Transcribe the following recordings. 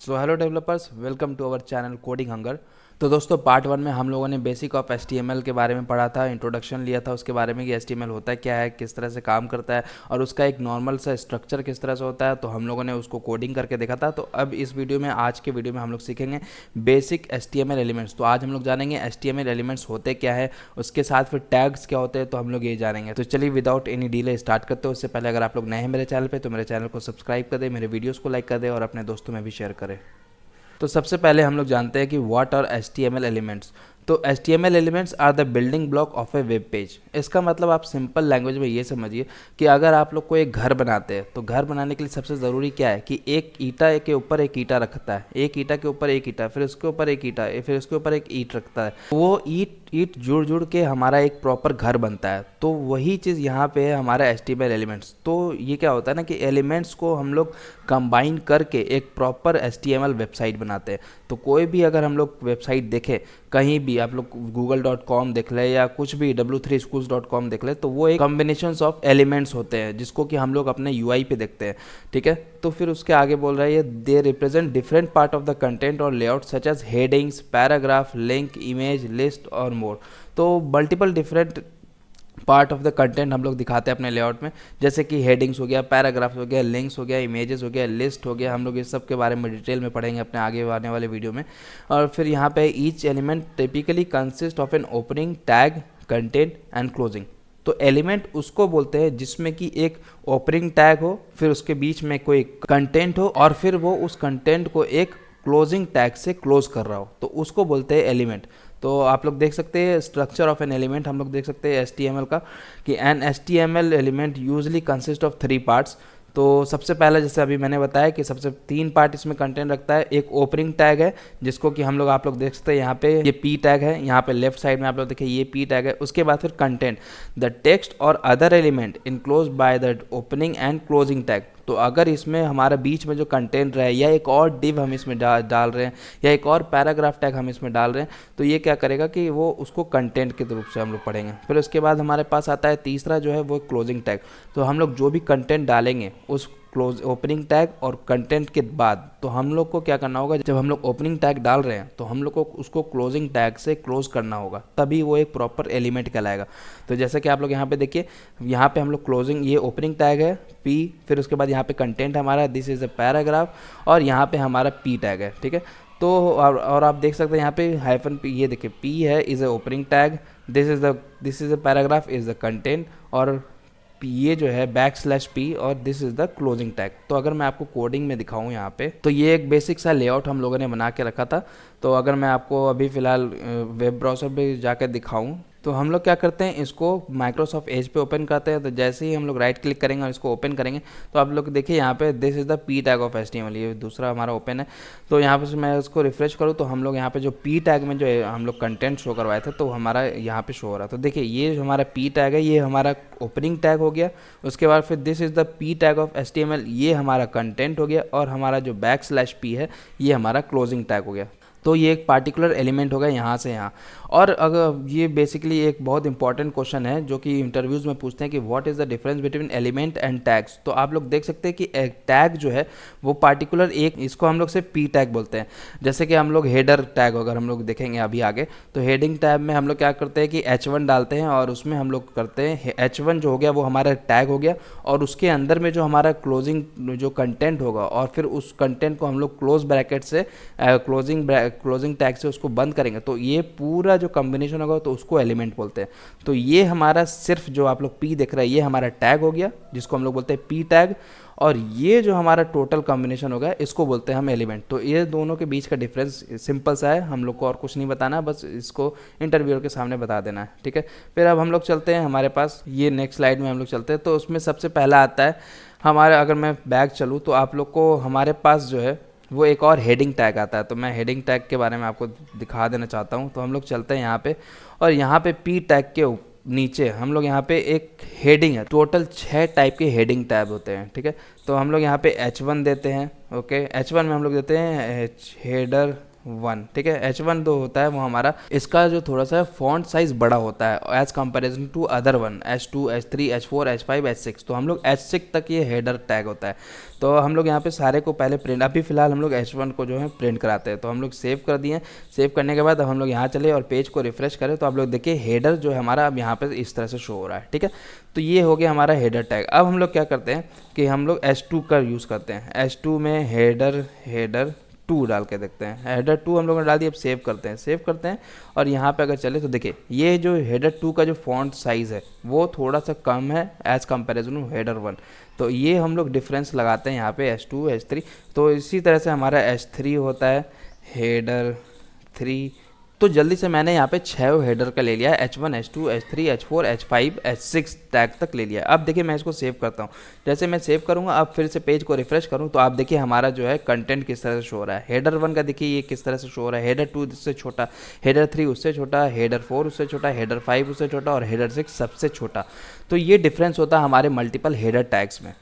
So hello developers, welcome to our channel Coding Hunger. तो दोस्तों part 1 में हम लोगों ने बेसिक ऑफ HTML के बारे में पढ़ा था, इंट्रोडक्शन लिया था उसके बारे में कि HTML होता है क्या है, किस तरह से काम करता है और उसका एक नॉर्मल सा स्ट्रक्चर किस तरह से होता है। तो हम लोगों ने उसको कोडिंग करके देखा था। तो अब इस वीडियो में, आज के वीडियो में हम लोग सीखेंगे बेसिक HTML एलिमेंट्स। तो आज हम लोग जानेंगे HTML एलिमेंट्स होते क्या है, उसके साथ फिर टैग्स क्या होते हैं, तो हम लोग ये जानेंगे। तो चलिए विदाउट एनी डिले स्टार्ट करते हैं। उससे पहले अगर आप लोग नए हैं मेरे चैनल पर तो मेरे चैनल को सब्सक्राइब कर दें, मेरे वीडियोज़ को लाइक कर दें और अपने दोस्तों में भी शेयर करें। तो सबसे पहले हम लोग जानते हैं कि व्हाट आर HTML एलिमेंट्स। तो HTML elements are the building block of a web page. इसका मतलब आप सिंपल लैंग्वेज में ये समझिए कि अगर आप लोग को एक घर बनाते हैं तो घर बनाने के लिए सबसे ज़रूरी क्या है कि एक ईंटा के ऊपर एक ईंटा रखता है, एक ईंटा के ऊपर एक ईंटा, फिर उसके ऊपर एक ईंटा, फिर उसके ऊपर एक ईंट रखता है। वो ईंट जुड़ जुड़ के हमारा एक प्रॉपर घर बनता है। तो वही चीज़ यहाँ पे है हमारा HTML एलिमेंट्स। तो ये क्या होता है ना कि एलिमेंट्स को हम लोग कंबाइन करके एक प्रॉपर HTML वेबसाइट बनाते हैं। तो कोई भी अगर हम लोग वेबसाइट देखें, कहीं भी आप लोग google.com देख ले या कुछ भी w3schools.com देख ले, तो वो एक कॉम्बिनेशंस ऑफ एलिमेंट्स होते हैं जिसको कि हम लोग अपने UI पे देखते हैं। ठीक है, तो फिर उसके आगे बोल रहा है ये they represent different part of the content और layout such as headings, paragraph, link, image, list और मोर। तो multiple different part of the content हम लोग दिखाते हैं अपने लेआउट में, जैसे कि हेडिंग्स हो गया, पैराग्राफ हो गया, लिंक्स हो गया, इमेजेस हो गया, लिस्ट हो गया। हम लोग इस सब के बारे में डिटेल में पढ़ेंगे अपने आगे आने वाले वीडियो में। और फिर यहाँ पे each element typically consist of an opening, tag, content and closing. तो एलिमेंट उसको बोलते हैं जिसमें कि एक ओपनिंग टैग हो, फिर उसके बीच में कोई कंटेंट हो और फिर वो उस कंटेंट को एक क्लोजिंग टैग से क्लोज कर रहा हो, तो उसको बोलते हैं एलिमेंट। तो आप लोग देख सकते हैं स्ट्रक्चर ऑफ एन एलिमेंट, हम लोग देख सकते हैं HTML का कि an HTML element usually consist of 3 parts. तो सबसे पहला जैसे अभी मैंने बताया कि सबसे 3 पार्ट इसमें कंटेंट रखता है। एक ओपनिंग टैग है जिसको कि हम लोग, आप लोग देख सकते हैं यहाँ पे ये P टैग है, यहाँ पे लेफ्ट साइड में आप लोग देखिए ये P टैग है। उसके बाद फिर कंटेंट, द टेक्स्ट और other element enclose by the opening and closing tag. तो अगर इसमें हमारा बीच में जो कंटेंट रहे या एक और डिव हम इसमें डाल रहे हैं या एक और पैराग्राफ टैग हम इसमें डाल रहे हैं, तो ये क्या करेगा कि वो उसको कंटेंट के रूप से हम लोग पढ़ेंगे। फिर उसके बाद हमारे पास आता है तीसरा जो है वो क्लोजिंग टैग। तो हम लोग जो भी कंटेंट डालेंगे उस क्लोज ओपनिंग टैग और कंटेंट के बाद, तो हम लोग को क्या करना होगा, जब हम लोग ओपनिंग टैग डाल रहे हैं तो हम लोग को उसको क्लोजिंग टैग से क्लोज करना होगा, तभी वो एक प्रॉपर एलिमेंट कहलाएगा। तो जैसे कि आप लोग यहाँ पे देखिए, यहाँ पे हम लोग क्लोजिंग, ये ओपनिंग टैग है P, फिर उसके बाद यहाँ पे कंटेंट हमारा दिस इज़ अ पैराग्राफ और यहाँ पे हमारा P टैग है। ठीक है, तो और आप देख सकते हैं यहाँ पे हाइफन P, ये देखिए P है is a opening tag, this is a paragraph is the content, और ये जो है _P और this is the closing tag. तो अगर मैं आपको कोडिंग में दिखाऊं यहाँ पे, तो ये एक बेसिक सा लेआउट हम लोगों ने बना के रखा था। तो अगर मैं आपको अभी फ़िलहाल वेब ब्राउज़र पे जाकर दिखाऊं, तो हम लोग क्या करते हैं, इसको माइक्रोसॉफ्ट एज पे ओपन करते हैं। तो जैसे ही हम लोग राइट क्लिक करेंगे और इसको ओपन करेंगे, तो आप लोग देखिए यहाँ पे this is the P tag of HTML, ये दूसरा हमारा ओपन है। तो यहाँ पे मैं उसको रिफ्रेश करूँ तो हम लोग यहाँ पे जो P टैग में जो हम लोग कंटेंट शो करवाए थे, तो हमारा यहाँ पे शो हो रहा है। तो देखिए ये जो हमारा P टैग है ये हमारा ओपनिंग टैग हो गया। उसके बाद फिर this is the P tag of HTML, ये हमारा कंटेंट हो गया, और हमारा जो _P है ये हमारा क्लोजिंग टैग हो गया। तो ये एक पार्टिकुलर एलिमेंट होगा यहाँ से यहाँ। और अगर ये बेसिकली एक बहुत इंपॉर्टेंट क्वेश्चन है जो कि इंटरव्यूज़ में पूछते हैं कि what is the difference between element and tags. तो आप लोग देख सकते हैं कि एक टैग जो है वो पार्टिकुलर एक, इसको हम लोग सिर्फ P टैग बोलते हैं। जैसे कि हम लोग हेडर टैग, अगर हम लोग देखेंगे अभी आगे, तो हेडिंग टैब में हम लोग क्या करते हैं कि H1 डालते हैं और उसमें हम लोग करते हैं H1 जो हो गया वो हमारा टैग हो गया, और उसके अंदर में जो हमारा क्लोजिंग जो कंटेंट होगा, और फिर उस कंटेंट को हम लोग क्लोज ब्रैकेट से क्लोजिंग टैग से उसको बंद करेंगे, तो ये पूरा जो कॉम्बिनेशन होगा तो उसको एलिमेंट बोलते हैं। तो ये हमारा सिर्फ जो आप लोग P देख रहे हैं ये हमारा टैग हो गया जिसको हम लोग बोलते हैं P टैग, और ये जो हमारा टोटल कॉम्बिनेशन होगा इसको बोलते हैं हम एलिमेंट। तो ये दोनों के बीच का डिफरेंस सिंपल सा है, हम लोग को और कुछ नहीं बताना, बस इसको इंटरव्यूअर के सामने बता देना है। ठीक है, फिर अब हम लोग चलते हैं हमारे पास, ये नेक्स्ट स्लाइड में हम लोग चलते हैं। तो उसमें सबसे पहला आता है हमारे, अगर मैं बैक चलूँ तो आप लोग को हमारे पास जो है वो एक और हेडिंग टैग आता है। तो मैं हेडिंग टैग के बारे में आपको दिखा देना चाहता हूँ। तो हम लोग चलते हैं यहाँ पे, और यहाँ पे P टैग के नीचे हम लोग यहाँ पे एक हेडिंग है, टोटल 6 टाइप के हेडिंग टैब होते हैं। ठीक है, तो हम लोग यहाँ पे H1 देते हैं। ओके, H1 में हम लोग देते हैं हेडर H1, ठीक है। H1 जो होता है वो हमारा, इसका जो थोड़ा सा फॉन्ट साइज बड़ा होता है as comparison to other one, H2, H3, H4, H5, H6। तो हम लोग H6 तक ये हेडर टैग होता है। तो हम लोग यहाँ पे सारे को पहले प्रिंट, अभी फिलहाल हम लोग H1 को जो है प्रिंट कराते हैं। तो हम लोग सेव कर दिए। सेव करने के बाद अब हम लोग यहाँ चले और पेज को रिफ्रेश करें तो आप लोग देखिए हेडर जो है हमारा अब यहाँ पे इस तरह से शो हो रहा है, ठीक है। तो ये हो गया हमारा हेडर टैग। अब हम लोग क्या करते हैं कि हम लोग H2 का यूज़ करते हैं। H2 में हेडर 2 डाल के देखते हैं। हेडर 2 हम लोगों ने डाल दिया। अब सेव करते हैं और यहाँ पे अगर चले तो देखिए ये जो हेडर 2 का जो फॉन्ट साइज़ है वो थोड़ा सा कम है एज कंपेरिजन टू हेडर 1। तो ये हम लोग डिफरेंस लगाते हैं यहाँ पे H2, H3। तो इसी तरह से हमारा H3 होता है हेडर 3। तो जल्दी से मैंने यहाँ पे 6 हेडर का ले लिया है, H1, H2, H3, H4, H5, H6 tag तक ले लिया है। अब देखिए मैं इसको सेव करता हूँ। जैसे मैं सेव करूँगा, अब फिर से पेज को रिफ्रेश करूँ तो आप देखिए हमारा जो है कंटेंट किस तरह से शो हो रहा है। हेडर 1 का देखिए ये किस तरह से शो हो रहा है, हेडर 2 उससे छोटा, हेडर 3 उससे छोटा, हेडर 4 उससे छोटा, हेडर 5 उससे छोटा और हेडर 6 सबसे छोटा। तो ये डिफरेंस होता है हमारे मल्टीपल हेडर टैग्स में।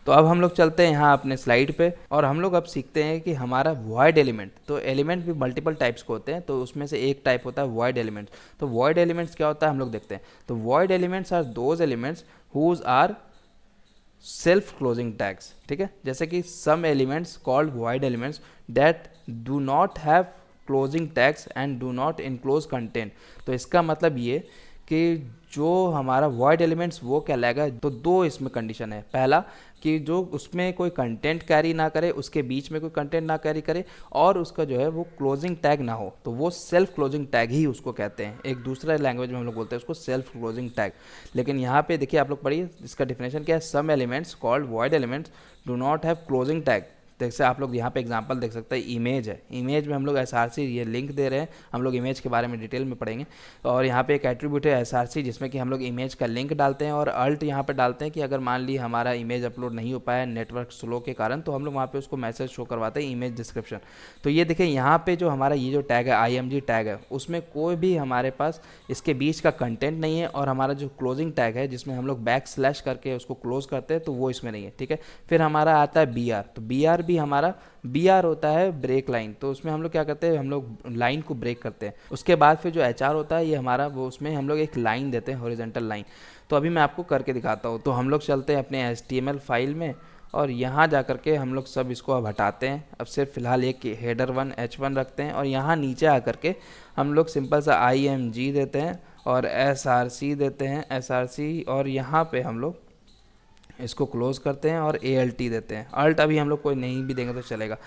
तो अब हम लोग चलते हैं यहाँ अपने स्लाइड पे और हम लोग अब सीखते हैं कि हमारा वॉइड एलिमेंट, तो एलिमेंट भी मल्टीपल टाइप्स के होते हैं, तो उसमें से एक टाइप होता है वॉइड एलिमेंट्स। तो वॉइड एलिमेंट्स क्या होता है हम लोग देखते हैं। तो void elements are those elements whose are self closing tags, ठीक है। जैसे कि some elements called void elements that do not have closing tags and do not enclose content. तो इसका मतलब ये कि जो हमारा वॉइड एलिमेंट्स वो क्या लाएगा, तो दो इसमें कंडीशन है। पहला कि जो उसमें कोई कंटेंट कैरी ना करे, उसके बीच में कोई कंटेंट ना कैरी करे और उसका जो है वो क्लोजिंग टैग ना हो, तो वो सेल्फ क्लोजिंग टैग ही उसको कहते हैं। एक दूसरा लैंग्वेज में हम लोग बोलते हैं उसको सेल्फ क्लोजिंग टैग। लेकिन यहाँ पे देखिए आप लोग पढ़िए इसका डिफिनेशन क्या है। Some elements called void elements do not have closing tag. जैसे आप लोग यहाँ पे एग्जांपल देख सकते हैं, इमेज है। इमेज में हम लोग SRC ये लिंक दे रहे हैं, हम लोग इमेज के बारे में डिटेल में पढ़ेंगे। और यहाँ पे एक एट्रीब्यूट है SRC जिसमें कि हम लोग इमेज का लिंक डालते हैं और अल्ट यहाँ पे डालते हैं कि अगर मान ली हमारा इमेज अपलोड नहीं हो पाया नेटवर्क स्लो के कारण, तो हम लोग वहाँ पे उसको मैसेज शो करवाते हैं इमेज डिस्क्रिप्शन। तो ये देखिए यहाँ पे जो हमारा ये जो टैग है IMG टैग है, उसमें कोई भी हमारे पास इसके बीच का कंटेंट नहीं है। और हमारा जो क्लोजिंग टैग है जिसमें हम लोग बैकस्लैश करके उसको क्लोज करते हैं, तो वो इसमें नहीं है, ठीक है। फिर हमारा आता है BR। तो BR भी हमारा BR होता है ब्रेक लाइन। तो उसमें हम लोग क्या करते हैं, हम लोग लाइन को ब्रेक करते हैं। उसके बाद फिर जो HR होता है ये हमारा, वो उसमें हम लोग एक लाइन देते हैं, हॉरिजॉन्टल लाइन। तो अभी मैं आपको करके दिखाता हूँ। तो हम लोग चलते हैं अपने HTML फाइल में और यहाँ जा करके हम लोग सब इसको अब हटाते हैं। अब सिर्फ फिलहाल एक हेडर 1 H1 रखते हैं और यहाँ नीचे आ करके हम लोग सिंपल सा IMG देते हैं और SRC देते हैं, SRC। और यहाँ पे हम लोग इसको क्लोज करते हैं और ALT देते हैं। अल्ट अभी हम लोग कोई नहीं भी देंगे तो चलेगा।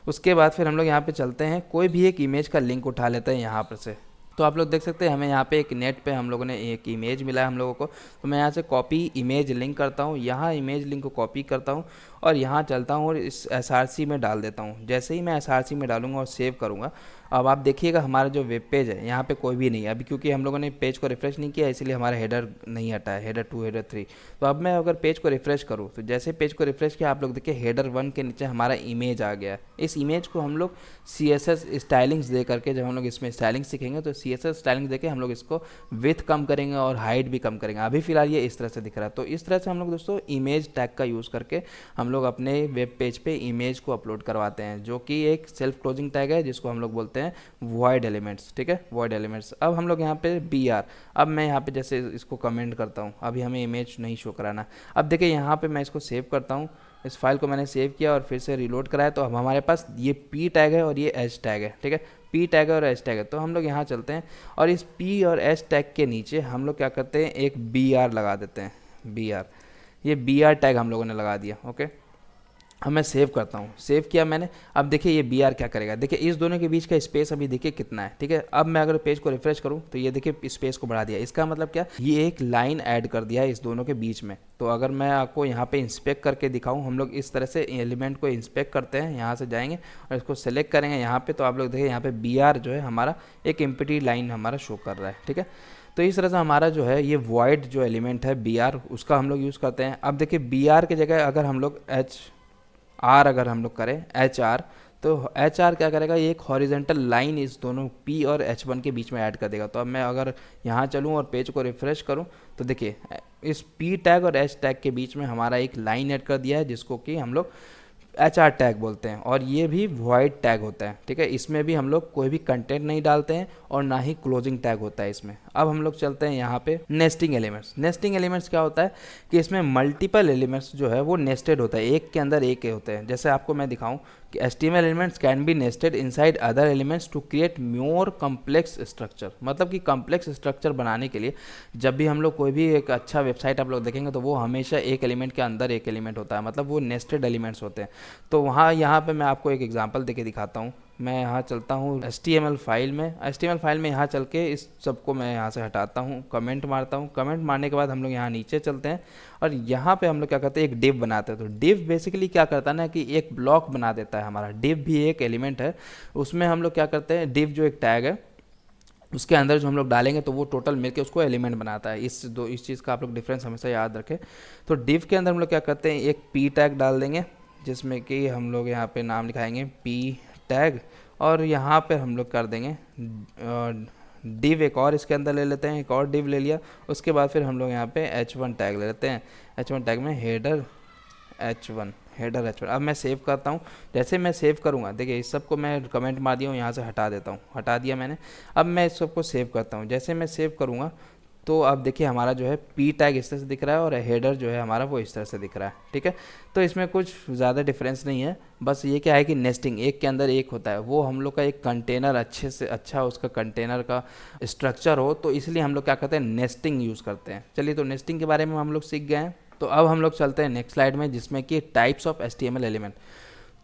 उसके बाद फिर हम लोग यहाँ पे चलते हैं, कोई भी एक इमेज का लिंक उठा लेते हैं यहाँ पर से। तो आप लोग देख सकते हैं हमें यहाँ पे एक नेट पे हम लोगों ने एक इमेज मिला है हम लोगों को। तो मैं यहाँ से कॉपी इमेज लिंक करता हूँ, यहाँ इमेज लिंक को कॉपी करता हूँ और यहाँ चलता हूँ और इस SRC में डाल देता हूँ। जैसे ही मैं SRC में डालूंगा और सेव करूँगा, अब आप देखिएगा हमारा जो वेब पेज है यहाँ पे कोई भी नहीं है अभी, क्योंकि हम लोगों ने पेज को रिफ्रेश नहीं किया इसलिए हमारा हेडर नहीं हटा है, हेडर 2, हेडर 3। तो अब मैं अगर पेज को रिफ्रेश करूँ तो जैसे पेज को रिफ्रेश किया आप लोग देखिए हेडर 1 के नीचे हमारा इमेज आ गया है। इस इमेज को हम लोग CSS स्टाइलिंग्स दे करके, जब हम लोग इसमें स्टाइलिंग सीखेंगे तो CSS स्टाइलिंग देके हम लोग इसको विथ कम करेंगे और हाइट भी कम करेंगे। अभी फिलहाल ये इस तरह से दिख रहा है। तो इस तरह से हम लोग दोस्तों इमेज टैग का यूज़ करके हम लोग अपने वेब पेज पे इमेज को अपलोड करवाते हैं, जो कि एक सेल्फ क्लोजिंग टैग है जिसको हम लोग बोलते हैं वॉइड एलिमेंट्स, ठीक है, वॉइड एलिमेंट्स। अब हम लोग यहाँ पे BR, अब मैं यहाँ पे जैसे इसको कमेंट करता हूँ, अभी हमें इमेज नहीं शो कराना। अब देखिए यहाँ पे मैं इसको सेव करता हूँ, इस फाइल को मैंने सेव किया और फिर से रीलोड कराया। तो अब हमारे पास ये P टैग है और ये H टैग है, ठीक है, P टैग है और H टैग है। तो हम लोग यहाँ चलते हैं और इस P और H टैग के नीचे हम लोग क्या करते हैं, एक BR लगा देते हैं, BR। ये BR टैग हम लोगों ने लगा दिया, ओके। अब मैं सेव करता हूँ, सेव किया मैंने। अब देखिए ये BR क्या करेगा, देखिए इस दोनों के बीच का स्पेस अभी देखिए कितना है, ठीक है। अब मैं अगर पेज को रिफ्रेश करूँ तो ये देखिए स्पेस को बढ़ा दिया। इसका मतलब क्या, ये एक लाइन ऐड कर दिया है इस दोनों के बीच में। तो अगर मैं आपको यहाँ पे इंस्पेक्ट करके दिखाऊँ, हम लोग इस तरह से एलिमेंट को इंस्पेक्ट करते हैं, यहाँ से जाएंगे और इसको सेलेक्ट करेंगे यहाँ पे। तो आप लोग देखिए यहाँ पे BR जो है हमारा एक एम्प्टी लाइन हमारा शो कर रहा है, ठीक है। तो इस तरह से हमारा जो है ये वॉइड जो एलिमेंट है BR, उसका हम लोग यूज़ करते हैं। अब देखिए BR की जगह अगर हम लोग HR अगर हम लोग करें HR, तो HR क्या करेगा, ये एक हॉरिजेंटल लाइन इस दोनों P और H1 के बीच में ऐड कर देगा। तो अब मैं अगर यहाँ चलूँ और पेज को रिफ्रेश करूँ तो देखिए इस P टैग और H टैग के बीच में हमारा एक लाइन ऐड कर दिया है, जिसको कि हम लोग HR टैग बोलते हैं, और ये भी वॉइड टैग होता है, ठीक है। इसमें भी हम लोग कोई भी कंटेंट नहीं डालते हैं और ना ही क्लोजिंग टैग होता है इसमें। अब हम लोग चलते हैं यहाँ पे नेस्टिंग एलिमेंट्स। नेस्टिंग एलिमेंट्स क्या होता है कि इसमें मल्टीपल एलिमेंट्स जो है वो नेस्टेड होता है, एक के अंदर एक होते हैं। जैसे आपको मैं दिखाऊं कि HTML elements can be nested inside other elements to create more complex structure. मतलब कि कम्प्लेक्स स्ट्रक्चर बनाने के लिए जब भी हम लोग कोई भी एक अच्छा वेबसाइट आप लोग देखेंगे तो वो हमेशा एक एलिमेंट के अंदर एक एलिमेंट होता है, मतलब वो नेस्टेड एलिमेंट्स होते हैं। तो वहाँ यहाँ पे मैं आपको एक एग्जांपल देके दिखाता हूँ। मैं यहाँ चलता हूँ HTML फाइल में यहाँ चल के इस सबको मैं यहाँ से हटाता हूँ, कमेंट मारता हूँ। कमेंट मारने के बाद हम लोग यहाँ नीचे चलते हैं और यहाँ पे हम लोग क्या करते हैं, एक डिव बनाते हैं। तो डिव बेसिकली क्या करता है ना कि एक ब्लॉक बना देता है हमारा। डिव भी एक एलिमेंट है, उसमें हम लोग क्या करते हैं, डिव जो एक टैग है उसके अंदर जो हम लोग डालेंगे तो वो टोटल मिलके उसको एलिमेंट बनाता है। इस चीज़ का आप लोग डिफरेंस हमेशा याद रखें। तो डिव के अंदर हम लोग क्या करते हैं, एक पी टैग डाल देंगे जिसमें कि हम लोग यहाँ पे नाम लिखाएंगे पी टैग, और यहाँ पे हम लोग कर देंगे डिव एक और इसके अंदर ले लेते हैं, एक और डिव ले लिया। उसके बाद फिर हम लोग यहाँ पे H1 टैग ले लेते हैं। H1 टैग में हेडर H1। अब मैं सेव करता हूँ। जैसे मैं सेव करूँगा, देखिए इस सब को मैं कमेंट मार दिया हूँ, यहाँ से हटा देता हूँ, हटा दिया मैंने। अब मैं इस सब को सेव करता हूँ। जैसे मैं सेव करूँगा तो अब देखिए हमारा जो है पी टैग इस तरह से दिख रहा है और हेडर जो है हमारा वो इस तरह से दिख रहा है, ठीक है। तो इसमें कुछ ज़्यादा डिफरेंस नहीं है, बस ये क्या है कि नेस्टिंग एक के अंदर एक होता है। वो हम लोग का एक कंटेनर अच्छे से अच्छा उसका कंटेनर का स्ट्रक्चर हो, तो इसलिए हम लोग क्या करते हैं, नेस्टिंग यूज़ करते हैं। चलिए, तो नेस्टिंग के बारे में हम लोग सीख गए हैं। तो अब हम लोग चलते हैं नेक्स्ट स्लाइड में, जिसमें कि टाइप्स ऑफ HTML एलिमेंट।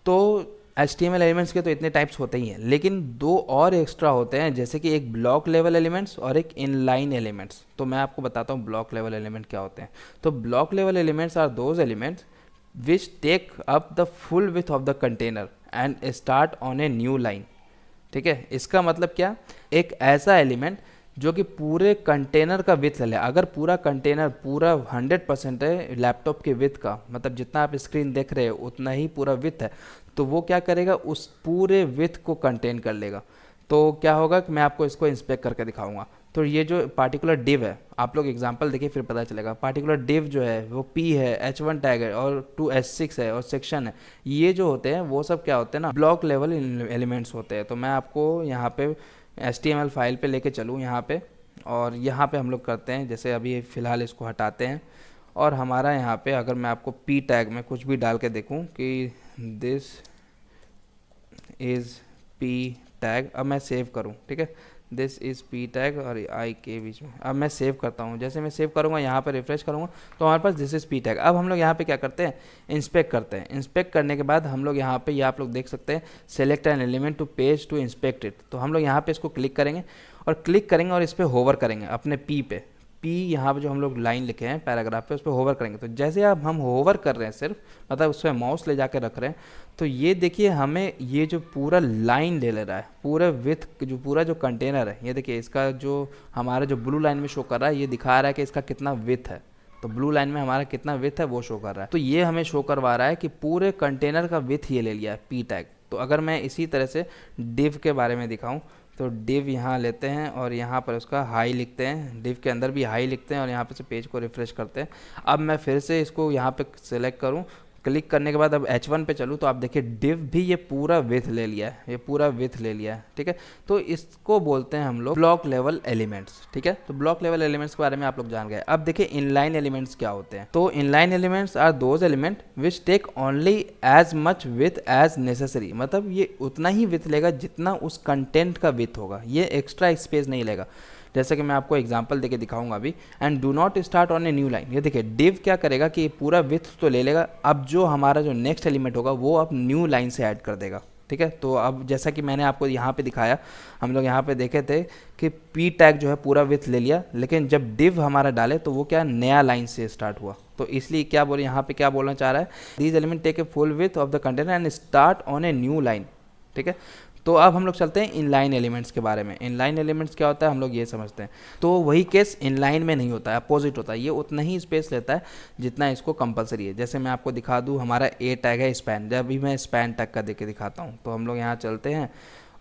तो HTML एलिमेंट्स के तो इतने टाइप्स होते ही हैं, लेकिन दो और एक्स्ट्रा होते हैं, जैसे कि एक ब्लॉक लेवल एलिमेंट्स और एक इनलाइन एलिमेंट्स। तो मैं आपको बताता हूँ ब्लॉक लेवल एलिमेंट क्या होते हैं। तो block level elements are those elements which take up the full width of the container and start on a new line, ठीक है। इसका मतलब क्या, एक ऐसा एलिमेंट जो कि पूरे कंटेनर का विथ ले ले। अगर पूरा कंटेनर पूरा 100% है लैपटॉप के विथ का, मतलब जितना आप स्क्रीन देख रहे हो उतना ही पूरा विथ है, तो वो क्या करेगा, उस पूरे विथ को कंटेन कर लेगा। तो क्या होगा कि मैं आपको इसको इंस्पेक्ट करके दिखाऊंगा। तो ये जो पार्टिकुलर डिव है, आप लोग एग्जांपल देखिए फिर पता चलेगा। पार्टिकुलर डिव जो है वो P है, H1 टैग है और 2 H6 है और सेक्शन है। ये जो होते हैं वो सब क्या होते हैं ना, ब्लॉक लेवल एलिमेंट्स होते हैं। तो मैं आपको यहाँ पे HTML फाइल पे लेके चलूँ यहाँ पे, और यहाँ पे हम लोग करते हैं, जैसे अभी फ़िलहाल इसको हटाते हैं और हमारा यहाँ पे अगर मैं आपको P टैग में कुछ भी डाल के देखूँ कि दिस इज़ P टैग, अब मैं सेव करूँ, ठीक है, दिस इज़ P टैग और आई के बीच में। अब मैं सेव करता हूँ। जैसे मैं सेव करूँगा, यहाँ पर रिफ्रेश करूँगा तो हमारे पास दिस इज़ P टैग। अब हम लोग यहाँ पे क्या करते हैं, इंस्पेक्ट करते हैं। इंस्पेक्ट करने के बाद हम लोग यहाँ पे ये आप लोग देख सकते हैं, select an element to page to inspect it. तो हम लोग यहाँ पे इसको क्लिक करेंगे और इस पर होवर करेंगे अपने पी यहाँ पे जो हम लोग लाइन लिखे हैं पैराग्राफ पे, उस पर होवर करेंगे। तो जैसे अब हम होवर कर रहे हैं, सिर्फ मतलब उस पर माउस ले जाकर रख रहे हैं, तो ये देखिए हमें ये जो पूरा लाइन ले रहा है, पूरे विथ जो पूरा जो कंटेनर है, ये देखिए इसका जो हमारा जो ब्लू लाइन में शो कर रहा है, ये दिखा रहा है कि इसका कितना विथ है। तो ब्लू लाइन में हमारा कितना विथ है वो शो कर रहा है। तो ये हमें शो करवा रहा है कि पूरे कंटेनर का विथ ये ले लिया है P टैग। तो अगर मैं इसी तरह से डिव के बारे में दिखाऊं, तो डिव यहाँ लेते हैं और यहाँ पर उसका हाई लिखते हैं, डिव के अंदर भी हाई लिखते हैं और यहाँ पे से पेज को रिफ्रेश करते हैं। अब मैं फिर से इसको यहाँ पे सेलेक्ट करूँ, क्लिक करने के बाद अब H1 पे चलूँ तो आप देखिए डिव भी ये पूरा विथ ले लिया है, ये पूरा विथ ले लिया है, ठीक है। तो इसको बोलते हैं हम लोग ब्लॉक लेवल एलिमेंट्स, ठीक है। तो ब्लॉक लेवल एलिमेंट्स के बारे में आप लोग जान गए। अब देखिए इनलाइन एलिमेंट्स क्या होते हैं। तो inline elements are those element which take only as much width as necessary. मतलब ये उतना ही विथ लेगा जितना उस कंटेंट का विथ होगा, ये एक्स्ट्रा स्पेस नहीं लेगा। जैसे कि मैं आपको एग्जांपल देके दिखाऊंगा अभी। And do not start on a new line. ये देखिए डिव क्या करेगा कि पूरा विथ तो ले लेगा, अब जो हमारा जो नेक्स्ट एलिमेंट होगा वो अब न्यू लाइन से ऐड कर देगा, ठीक है। तो अब जैसा कि मैंने आपको यहाँ पे दिखाया, हम लोग यहाँ पे देखे थे कि P टैग जो है पूरा विथ ले लिया, लेकिन जब डिव हमारा डाले तो वो क्या नया लाइन से स्टार्ट हुआ। तो इसलिए क्या बोले, यहाँ पे क्या बोलना चाह रहा है, these element take a full width of the container and start on a new line, ठीक है। तो अब हम लोग चलते हैं इनलाइन एलिमेंट्स के बारे में। इनलाइन एलिमेंट्स क्या होता है हम लोग ये समझते हैं। तो वही केस इनलाइन में नहीं होता है, अपोजिट होता है। ये उतना ही स्पेस लेता है जितना इसको कंपलसरी है। जैसे मैं आपको दिखा दूँ, हमारा ए टैग है स्पैन, जब भी मैं स्पैन टैग का देके दिखाता हूँ तो हम लोग यहाँ चलते हैं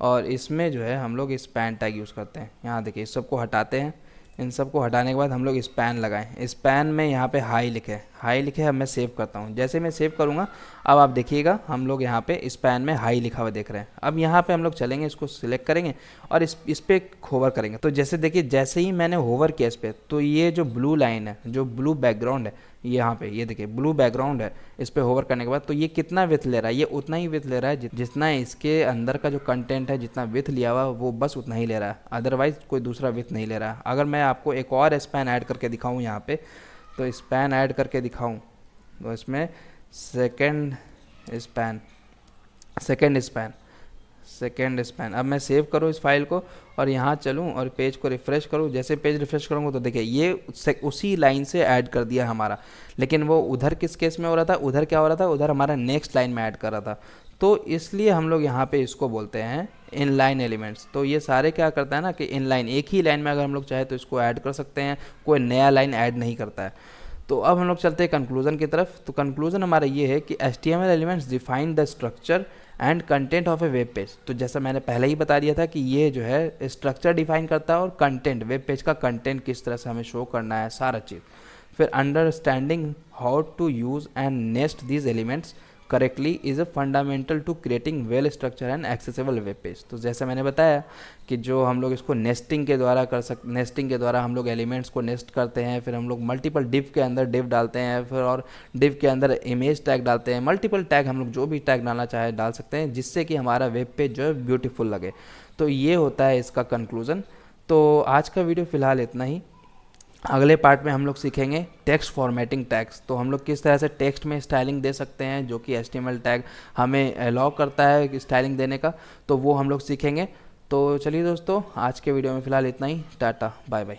और इसमें जो है हम लोग स्पैन टैग यूज़ करते हैं। यहाँ देखिए इस सबको हटाते हैं, इन सबको हटाने के बाद हम लोग स्पैन लगाएं। स्पैन में यहाँ पे हाई लिखे, अब मैं सेव करता हूँ। जैसे मैं सेव करूँगा अब आप देखिएगा हम लोग यहाँ पे स्पैन में हाई लिखा हुआ देख रहे हैं। अब यहाँ पे हम लोग चलेंगे, इसको सिलेक्ट करेंगे और इस पे होवर करेंगे। तो जैसे देखिए जैसे ही मैंने होवर किया इस पे, तो ये जो ब्लू लाइन है, जो ब्लू बैकग्राउंड है यहाँ पे, ये देखिए ब्लू बैकग्राउंड है, इस पे होवर करने के बाद तो ये कितना विथ ले रहा है, ये उतना ही विथ ले रहा है जितना इसके अंदर का जो कंटेंट है, जितना विथ लिया हुआ वो बस उतना ही ले रहा है, अदरवाइज कोई दूसरा विथ नहीं ले रहा है। अगर मैं आपको एक और स्पैन ऐड करके दिखाऊँ यहाँ पे, तो स्पैन ऐड करके दिखाऊँ तो इसमें सेकेंड स्पैन अब मैं सेव करूँ इस फाइल को और यहाँ चलूँ और पेज को रिफ़्रेश करूँ। जैसे पेज रिफ़्रेश करूँगा तो देखिए ये उसी लाइन से ऐड कर दिया हमारा, लेकिन वो उधर किस केस में हो रहा था, उधर क्या हो रहा था, उधर हमारा नेक्स्ट लाइन में ऐड कर रहा था। तो इसलिए हम लोग यहाँ पे इसको बोलते हैं इनलाइन एलिमेंट्स। तो ये सारे क्या करता है ना कि इनलाइन, एक ही लाइन में अगर हम लोग चाहे तो इसको ऐड कर सकते हैं, कोई नया लाइन ऐड नहीं करता है। तो अब हम लोग चलते हैं कंक्लूजन की तरफ। तो कंक्लूजन हमारा ये है कि HTML elements define the structure and content of a web page. तो जैसा मैंने पहले ही बता दिया था कि ये जो है स्ट्रक्चर डिफाइन करता है और कंटेंट, वेब पेज का कंटेंट किस तरह से हमें शो करना है, सारा चीज़। फिर understanding how to use and nest these elements correctly is a fundamental to creating well structure and accessible web page. तो जैसे मैंने बताया कि जो हम लोग इसको नेस्टिंग के द्वारा हम लोग एलिमेंट्स को नेस्ट करते हैं, फिर हम लोग मल्टीपल डिव के अंदर डिव डालते हैं, फिर और डिव के अंदर इमेज टैग डालते हैं, मल्टीपल टैग हम लोग जो भी टैग डालना चाहे डाल सकते हैं, जिससे कि हमारा वेब पेज जो है ब्यूटीफुल लगे। तो ये होता है इसका कंक्लूज़न। तो आज का वीडियो फ़िलहाल इतना ही। अगले पार्ट में हम लोग सीखेंगे टेक्स्ट फॉर्मेटिंग टैग्स। तो हम लोग किस तरह से टेक्स्ट में स्टाइलिंग दे सकते हैं, जो कि HTML टैग हमें अलाउ करता है स्टाइलिंग देने का, तो वो हम लोग सीखेंगे। तो चलिए दोस्तों, आज के वीडियो में फ़िलहाल इतना ही। Tata bye bye.